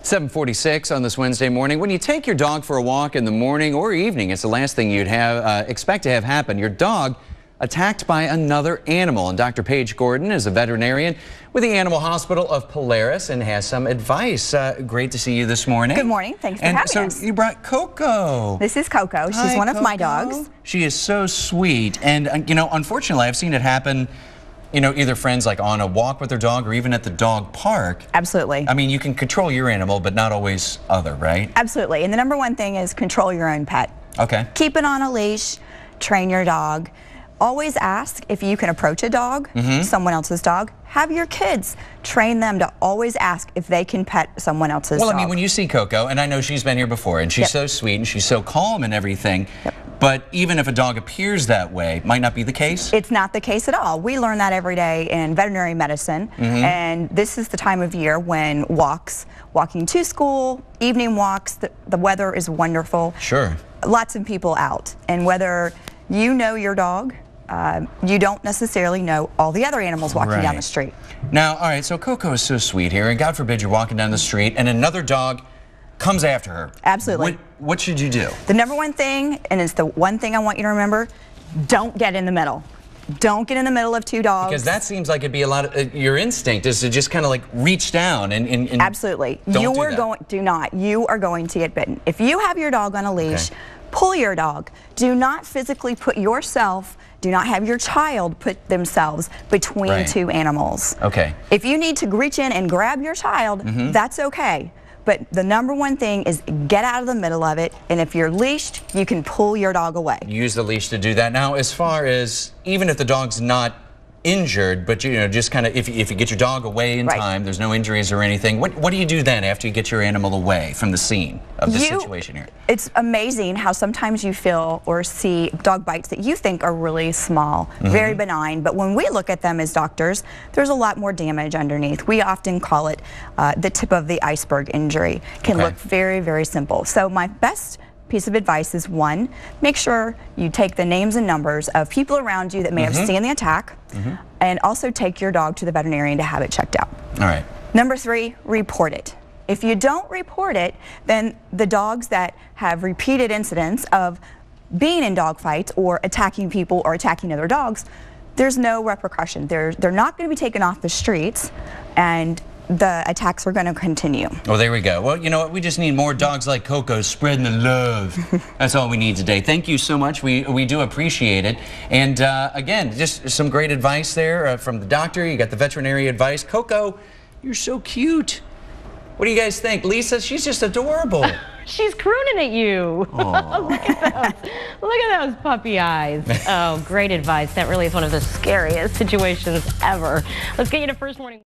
7:46 on this Wednesday morning. When you take your dog for a walk in the morning or evening, it's the last thing you'd expect to have happen. Your dog attacked by another animal. And Dr. Paige Gordon is a veterinarian with the Animal Hospital of Polaris and has some advice. Great to see you this morning. Good morning. Thanks for having us. So you brought Coco. This is Coco. She's Hi, one of my Coco. dogs. She is so sweet. And, you know, unfortunately, I've seen it happen, you know, either friends like on a walk with their dog or even at the dog park. Absolutely. I mean, you can control your animal, but not always other, right? Absolutely. And the number one thing is control your own pet. Okay. Keep it on a leash. Train your dog. Always ask if you can approach a dog, someone else's dog. Have your kids train them to always ask if they can pet someone else's dog. Well, I mean, when you see Coco, and I know she's been here before, and she's so sweet and she's so calm and everything, but even if a dog appears that way, might not be the case? It's not the case at all. We learn that every day in veterinary medicine, and this is the time of year when walking to school, evening walks, the weather is wonderful. Sure. Lots of people out, and whether you know your dog, you don't necessarily know all the other animals walking down the street. Now, all right, so Coco is so sweet here, and God forbid you're walking down the street and another dog comes after her. Absolutely. What should you do? The number one thing, and it's the one thing I want you to remember, don't get in the middle. Don't get in the middle of two dogs. Because that seems like it'd be a lot of, your instinct is to just kind of like reach down and Absolutely. You are going to get bitten. If you have your dog on a leash, pull your dog. Do not physically put yourself, do not have your child put themselves between two animals. Okay. If you need to reach in and grab your child, that's okay. But the number one thing is get out of the middle of it, and if you're leashed, you can pull your dog away. Use the leash to do that. Now, as far as, even if the dog's not injured, but you know, just kind of, if you get your dog away in time, there's no injuries or anything, what do you do then after you get your animal away from the scene of the situation here? It's amazing how sometimes you feel or see dog bites that you think are really small, very benign, but when we look at them as doctors, there's a lot more damage underneath. We often call it the tip of the iceberg injury. Can look very, very simple. So my best piece of advice is, one, make sure you take the names and numbers of people around you that may have seen the attack, and also take your dog to the veterinarian to have it checked out. All right. Number three, report it. If you don't report it, then the dogs that have repeated incidents of being in dog fights or attacking people or attacking other dogs, there's no repercussion. They're not going to be taken off the streets, and the attacks are going to continue. Well, there we go. Well, you know what? We just need more dogs like Coco spreading the love. That's all we need today. Thank you so much. We do appreciate it. And again, just some great advice there from the doctor. You got the veterinary advice. Coco, you're so cute. What do you guys think? Lisa, she's just adorable. She's crooning at you. Look at those puppy eyes. Oh, great advice. That really is one of the scariest situations ever. Let's get you to First Morning.